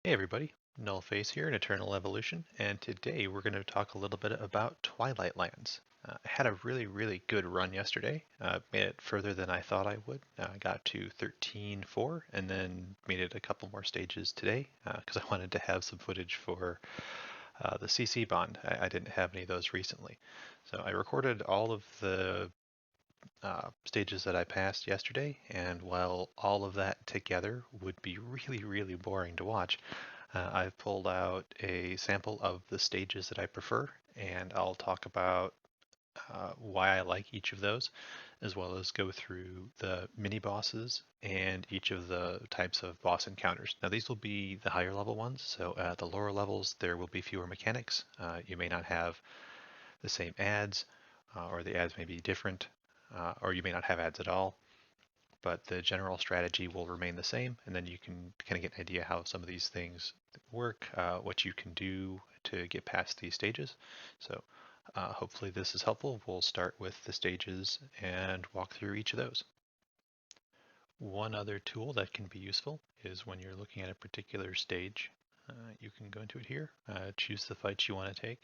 Hey everybody, Nullface here in Eternal Evolution, and today we're going to talk a little bit about Twilight Lands. I had a really good run yesterday, made it further than I thought I would. I got to 13-4 and then made it a couple more stages today because I wanted to have some footage for the CC bond. I didn't have any of those recently. So I recorded all of the stages that I passed yesterday, and while all of that together would be really boring to watch, I've pulled out a sample of the stages that I prefer, and I'll talk about why I like each of those, as well as go through the mini bosses and each of the types of boss encounters. Now, these will be the higher level ones, so at the lower levels, there will be fewer mechanics. You may not have the same ads, or the ads may be different, or you may not have ads at all, but the general strategy will remain the same, and then you can kind of get an idea how some of these things work, what you can do to get past these stages. So hopefully this is helpful. We'll start with the stages and walk through each of those. One other tool that can be useful is when you're looking at a particular stage, you can go into it here, choose the fights you want to take,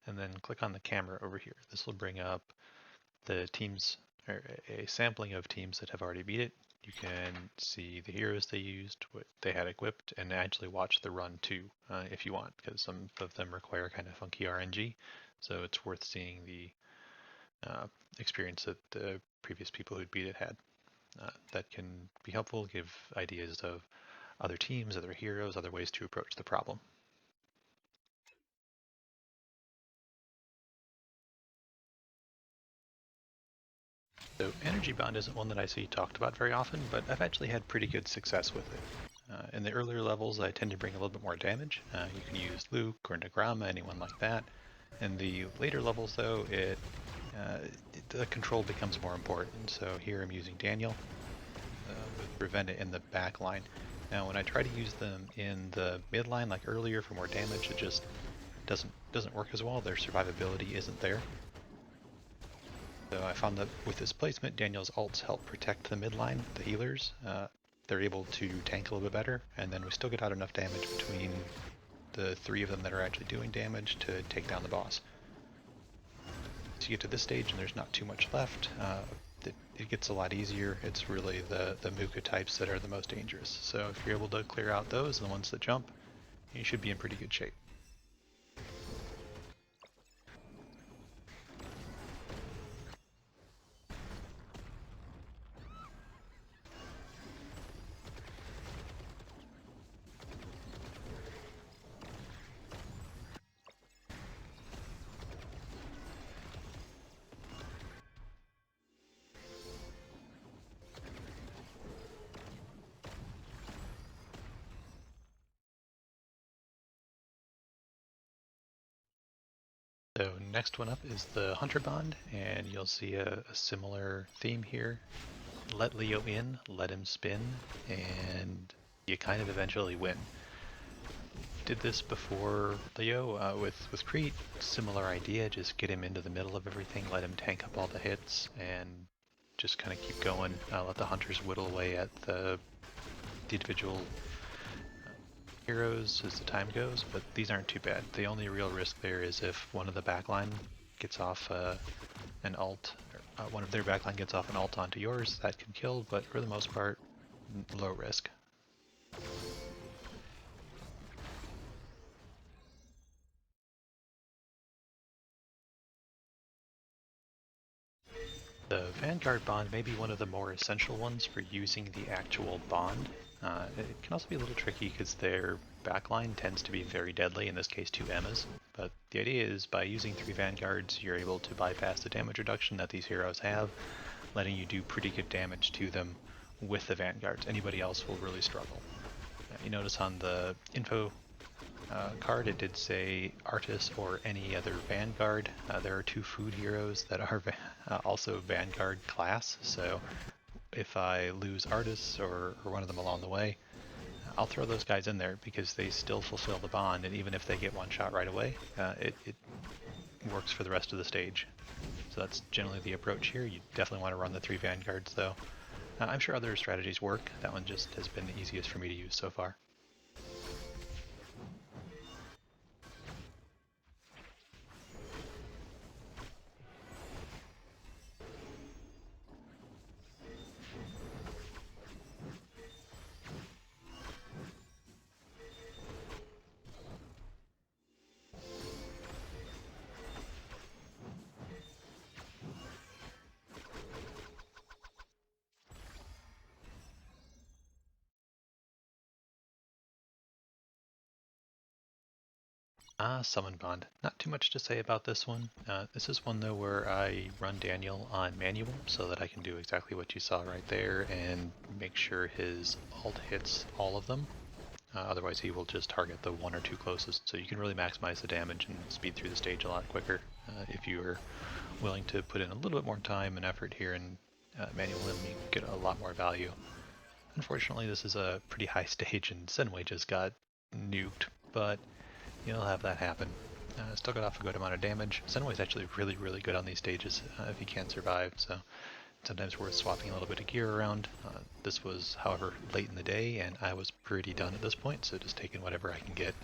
and then click on the camera over here. This will bring up the teams, or a sampling of teams that have already beat it. You can see the heroes they used, what they had equipped, and actually watch the run too, if you want, because some of them require kind of funky RNG. So it's worth seeing the experience that the previous people who beat it had. That can be helpful, give ideas of other teams, other heroes, other ways to approach the problem. So Energy Bond isn't one that I see talked about very often, but I've actually had pretty good success with it. In the earlier levels, I tend to bring a little bit more damage. You can use Luke or Nagrama, anyone like that. In the later levels, though, the control becomes more important. So here I'm using Daniel with Prevent in the back line. Now, when I try to use them in the mid line, like earlier, for more damage, it just doesn't work as well. Their survivability isn't there. So I found that with this placement, Daniel's ults help protect the mid line, the healers. They're able to tank a little bit better, and then we still get out enough damage between the three of them that are actually doing damage to take down the boss. So you get to this stage and there's not too much left. It gets a lot easier. It's really the Muka types that are the most dangerous. So if you're able to clear out those, the ones that jump, you should be in pretty good shape. So next one up is the Hunter Bond, and you'll see a similar theme here. Let Leo in, let him spin, and you kind of eventually win. Did this before Leo with Crete, similar idea, just get him into the middle of everything, let him tank up all the hits, and just kind of keep going, let the hunters whittle away at the individual heroes as the time goes, but these aren't too bad. The only real risk there is if one of the backline gets off an ult, or one of their backline gets off an ult onto yours, that can kill, but for the most part, low risk. The Vanguard Bond may be one of the more essential ones for using the actual bond. It can also be a little tricky because their backline tends to be very deadly, in this case 2 Emmas. But the idea is by using 3 Vanguards, you're able to bypass the damage reduction that these heroes have, letting you do pretty good damage to them with the Vanguards. Anybody else will really struggle. You notice on the info card, it did say Artis or any other Vanguard. There are 2 food heroes that are also Vanguard class, so if I lose Artis or one of them along the way, I'll throw those guys in there because they still fulfill the bond, and even if they get one shot right away, it works for the rest of the stage. So that's generally the approach here. You definitely want to run the 3 Vanguards though. I'm sure other strategies work. That one just has been the easiest for me to use so far. Summon Bond. Not too much to say about this one. This is one though where I run Daniel on manual so that I can do exactly what you saw right there and make sure his ult hits all of them. Otherwise he will just target the one or two closest, so you can really maximize the damage and speed through the stage a lot quicker if you are willing to put in a little bit more time and effort here and manual him. You can get a lot more value. Unfortunately, this is a pretty high stage and Senway just got nuked, but you'll have that happen. Still got off a good amount of damage. Senway's actually really good on these stages if he can survive, so sometimes worth swapping a little bit of gear around. This was, however, late in the day, and I was pretty done at this point, so just taking whatever I can get.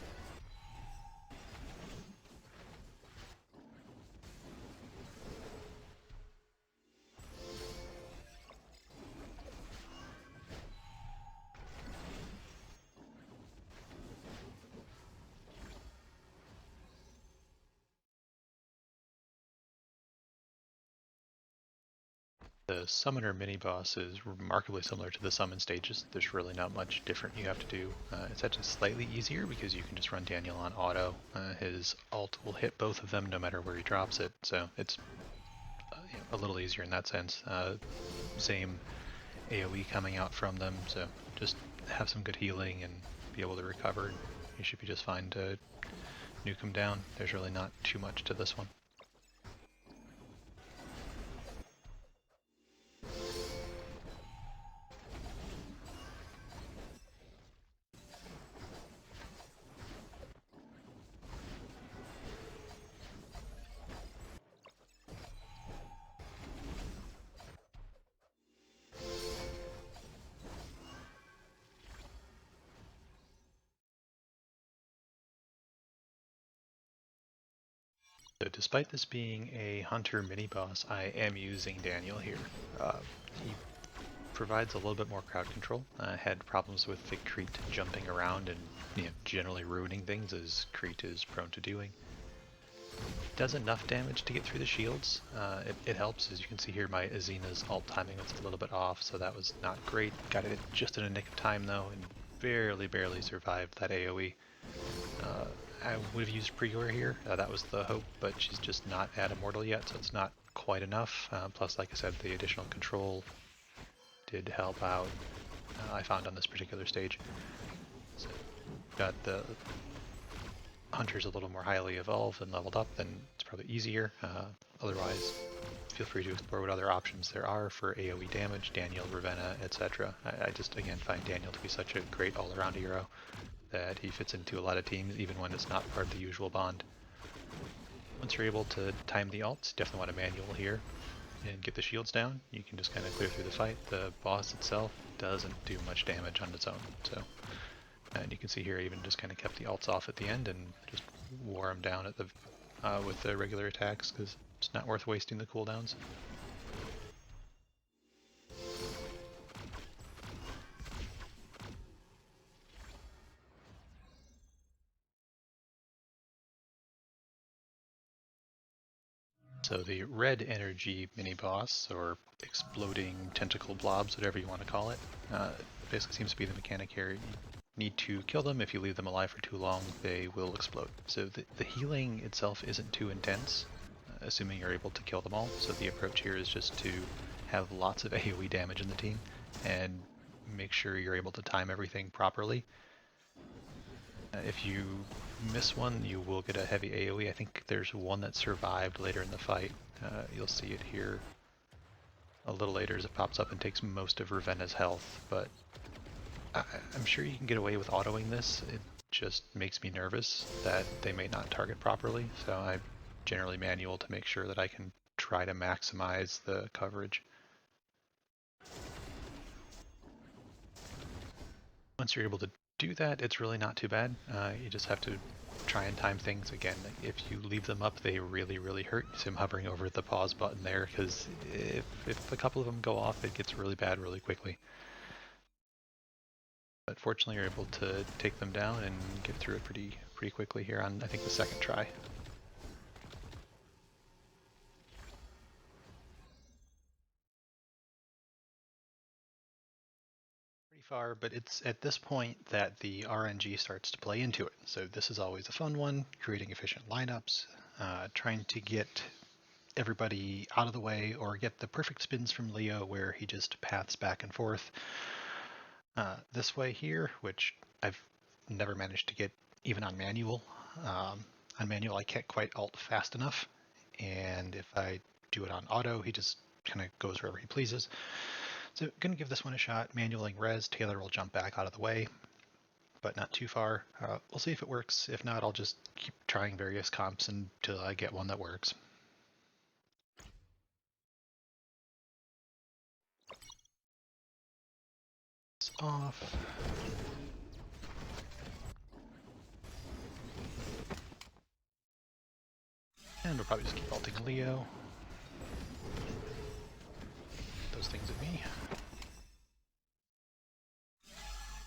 The Summoner mini-boss is remarkably similar to the summon stages. There's really not much different you have to do. It's actually slightly easier because you can just run Daniel on auto. His ult will hit both of them no matter where he drops it, so it's a little easier in that sense. Same AoE coming out from them, so just have some good healing and be able to recover. You should be just fine to nuke him down. There's really not too much to this one. So despite this being a hunter mini-boss, I am using Daniel here. He provides a little bit more crowd control. I had problems with the Crete jumping around and generally ruining things, as Crete is prone to doing. Does enough damage to get through the shields. It helps. As you can see here, my Azina's ult timing was a little bit off, so that was not great. Got it just in a nick of time though, and barely survived that AoE. I would have used Prior here, that was the hope, but she's just not at Immortal yet, so it's not quite enough. Plus, like I said, the additional control did help out, I found on this particular stage. So, got the Hunters a little more highly evolved and leveled up, then it's probably easier. Otherwise, feel free to explore what other options there are for AoE damage, Daniel, Ravenna, etc. I just, again, find Daniel to be such a great all-around hero that he fits into a lot of teams, even when it's not part of the usual bond. Once you're able to time the ults, definitely want a manual here and get the shields down. You can just kind of clear through the fight. The boss itself doesn't do much damage on its own, so. And you can see here I even just kind of kept the ults off at the end and just wore them down at the with the regular attacks because it's not worth wasting the cooldowns. So the red energy mini-boss, or exploding tentacle blobs, whatever you want to call it, basically seems to be the mechanic here. You need to kill them. If you leave them alive for too long, they will explode. So the healing itself isn't too intense, assuming you're able to kill them all. So the approach here is just to have lots of AoE damage in the team and make sure you're able to time everything properly. If you miss one, you will get a heavy AoE. I think there's one that survived later in the fight. You'll see it here a little later as it pops up and takes most of Ravenna's health, but I'm sure you can get away with autoing this. It just makes me nervous that they may not target properly, so I generally manual to make sure that I can try to maximize the coverage. Once you're able to do that, it's really not too bad. You just have to try and time things. Again, if you leave them up, they really hurt. So I'm hovering over the pause button there, because if a couple of them go off, it gets really bad really quickly. But fortunately, you're able to take them down and get through it pretty quickly here on, I think, the second try. far, but it's at this point that the RNG starts to play into it. So this is always a fun one, creating efficient lineups, trying to get everybody out of the way or get the perfect spins from Leo where he just paths back and forth this way here, which I've never managed to get even on manual. On manual, I can't quite alt fast enough, and if I do it on auto, he just kind of goes wherever he pleases. So going to give this one a shot, manualing res. Taylor will jump back out of the way, but not too far. We'll see if it works. If not, I'll just keep trying various comps until I get one that works. It's off. And we'll probably just keep alting Leo. Those things at me.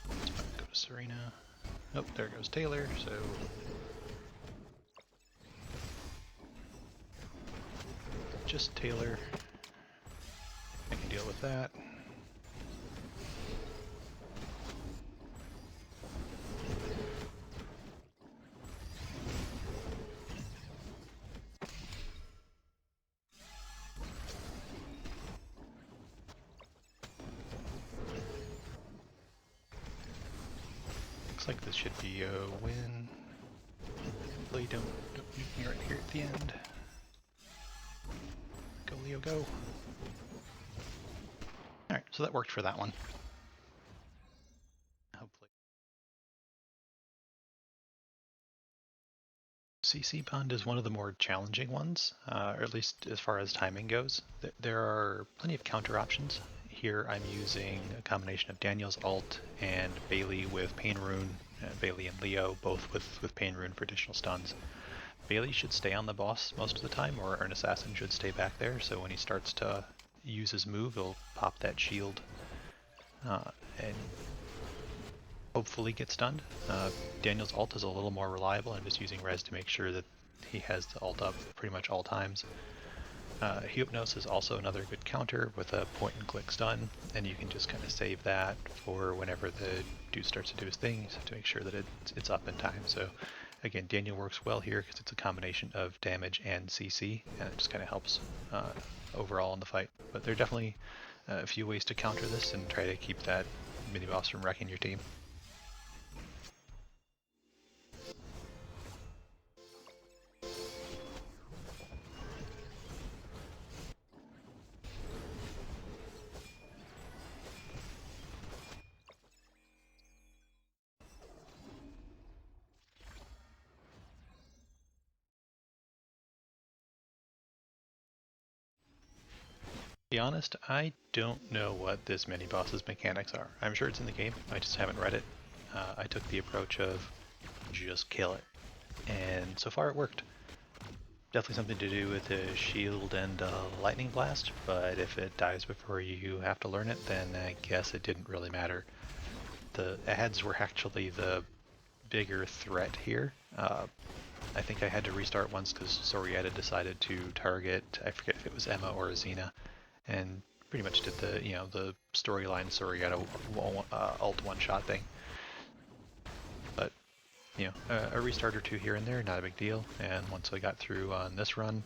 Go to Serena. Oh, there goes Taylor, so... just Taylor. I can deal with that. Looks like this should be a win. Hopefully don't nuke me right here at the end. Go Leo, go. Alright, so that worked for that one. Hopefully. CC Bond is one of the more challenging ones, or at least as far as timing goes. There are plenty of counter options. Here I'm using a combination of Daniel's ult and Bailey with Pain Rune, Bailey and Leo, both with Pain Rune for additional stuns. Bailey should stay on the boss most of the time, or an assassin should stay back there, so when he starts to use his move, he'll pop that shield and hopefully get stunned. Daniel's ult is a little more reliable. I'm just using res to make sure that he has the ult up pretty much all times. Hypnos is also another good counter with a point and click stun, and you can just kind of save that for whenever the dude starts to do his thing. You just have to make sure that it's up in time. So again, Daniel works well here because it's a combination of damage and CC, and it just kind of helps overall in the fight. But there are definitely a few ways to counter this and try to keep that mini-boss from wrecking your team. To be honest, I don't know what this mini-boss's mechanics are. I'm sure it's in the game, I just haven't read it. I took the approach of just kill it, and so far it worked. Definitely something to do with the shield and lightning blast, but if it dies before you have to learn it, then I guess it didn't really matter. The ads were actually the bigger threat here. I think I had to restart once because Sorietta decided to target, I forget if it was Emma or Azina, and pretty much did the, the storyline Sorietta ult one-shot thing. But, a restart or two here and there, not a big deal. And once I got through on this run,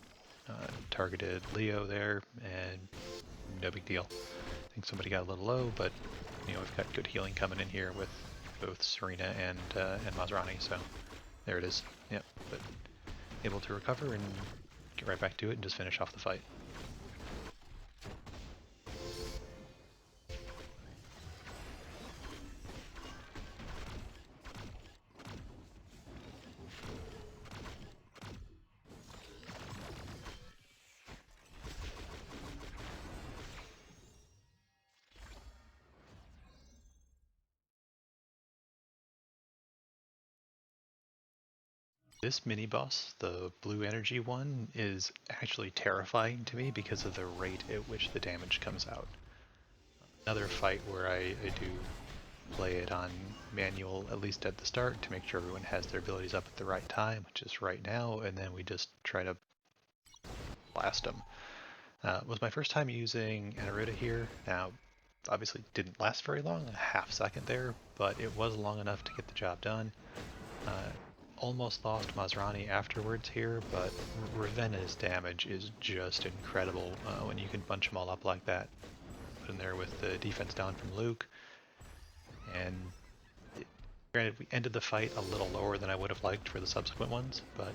targeted Leo there, and no big deal. I think somebody got a little low, but, we've got good healing coming in here with both Serena and Masrani, so there it is. Yep, but able to recover and get right back to it and just finish off the fight. This mini-boss, the blue energy one, is actually terrifying to me because of the rate at which the damage comes out. Another fight where I do play it on manual, at least at the start, to make sure everyone has their abilities up at the right time, which is right now, and then we just try to blast them. Was my first time using Anaruta here. Now, obviously didn't last very long, a half second there, but it was long enough to get the job done. Almost lost Masrani afterwards here, but Ravenna's damage is just incredible when you can bunch them all up like that. Put in there with the defense down from Luke, and granted, we ended the fight a little lower than I would have liked for the subsequent ones, but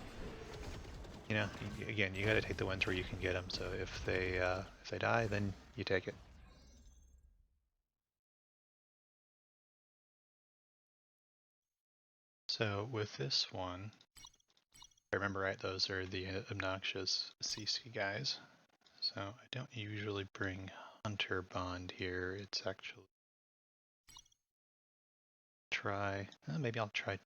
you know, again, you got to take the ones where you can get them. So if they die, then you take it. So with this one, if I remember right, those are the obnoxious CC guys. So I don't usually bring Hunter Bond here. It's actually maybe I'll try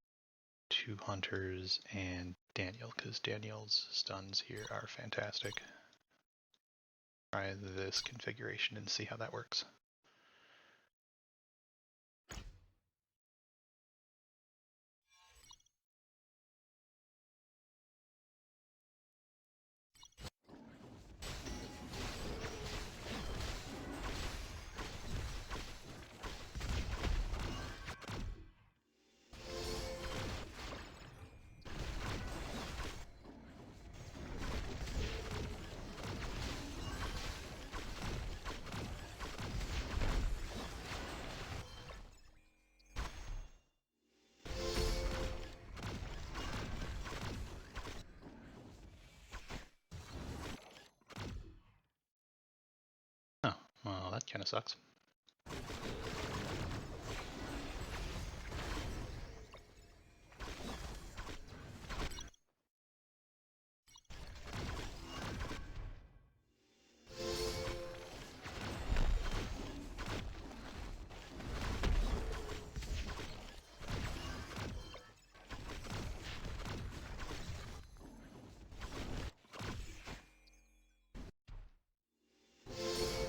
2 Hunters and Daniel, because Daniel's stuns here are fantastic. Try this configuration and see how that works. Oh, well, that kind of sucks.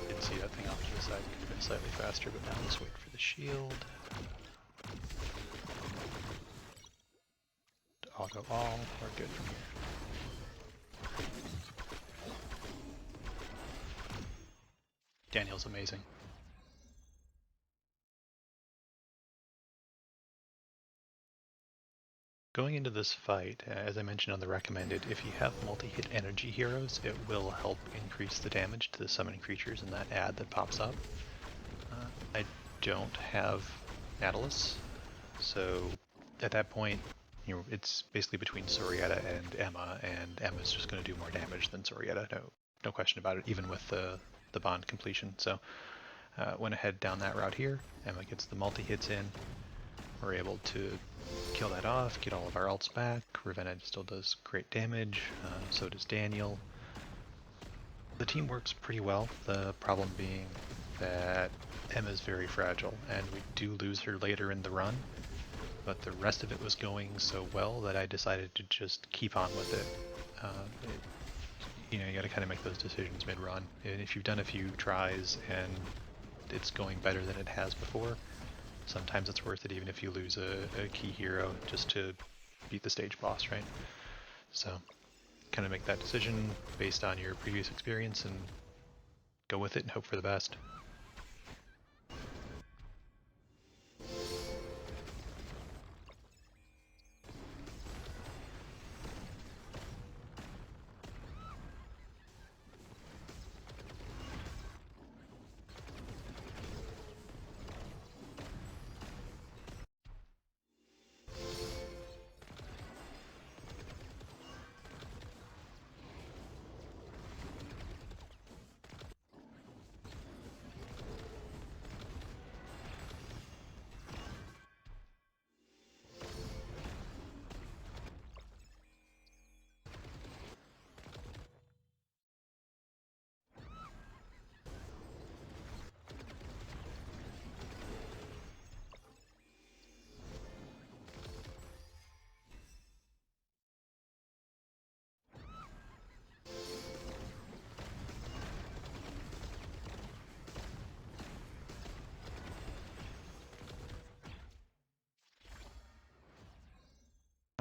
Didn't see that thing off to the side. Could have been slightly faster, but now let's wait for the shield. Auto all, we're good from here. Daniel's amazing. Going into this fight, as I mentioned on the recommended, if you have multi-hit energy heroes, it will help increase the damage to the summoning creatures in that ad that pops up. I don't have Nautilus, so at that point, it's basically between Sorietta and Emma, and Emma's just going to do more damage than Sorietta, no question about it, even with the bond completion. So went ahead down that route here. Emma gets the multi-hits in. We're able to kill that off, get all of our ults back. Ravenna still does great damage, so does Daniel. The team works pretty well, the problem being that Emma's very fragile, and we do lose her later in the run, but the rest of it was going so well that I decided to just keep on with it. You know, you gotta kind of make those decisions mid-run. And if you've done a few tries and it's going better than it has before, sometimes it's worth it even if you lose a key hero just to beat the stage boss, right? So kind of make that decision based on your previous experience and go with it and hope for the best.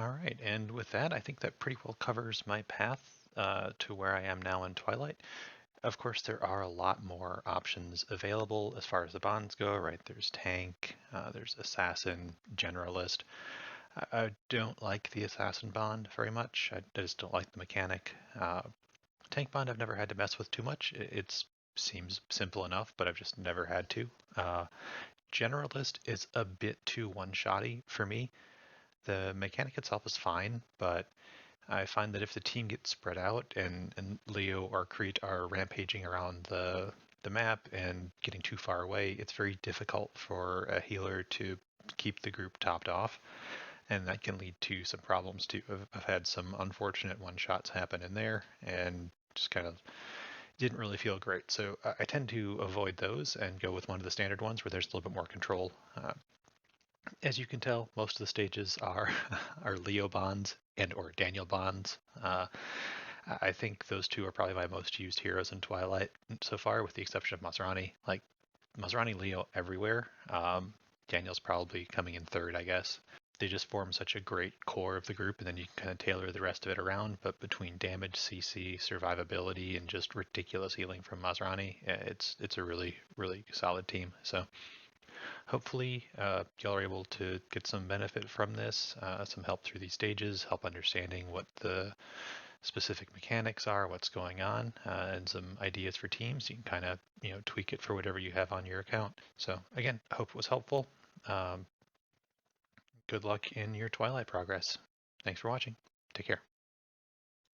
Alright, and with that, I think that pretty well covers my path to where I am now in Twilight. Of course, there are a lot more options available as far as the bonds go, right? There's tank, there's assassin, generalist. I don't like the assassin bond very much. I just don't like the mechanic. Tank bond I've never had to mess with too much. It seems simple enough, but I've just never had to. Generalist is a bit too one-shotty for me. The mechanic itself is fine, but I find that if the team gets spread out and Leo or Crete are rampaging around the map and getting too far away, it's very difficult for a healer to keep the group topped off, and that can lead to some problems too. I've had some unfortunate one-shots happen in there, and just kind of didn't really feel great. So I tend to avoid those and go with one of the standard ones where there's a little bit more control. As you can tell, most of the stages are are Leo bonds and or Daniel bonds. I think those two are probably my most used heroes in Twilight so far, with the exception of Masrani. Like Masrani Leo everywhere. Daniel's probably coming in third, I guess. They just form such a great core of the group, and then you can kind of tailor the rest of it around. But between damage, CC, survivability, and just ridiculous healing from Masrani, it's a really solid team. So hopefully, y'all are able to get some benefit from this, some help through these stages, help understanding what the specific mechanics are, what's going on, and some ideas for teams. You can kind of tweak it for whatever you have on your account. So again, I hope it was helpful. Um, Good luck in your Twilight progress. Thanks for watching. Take care.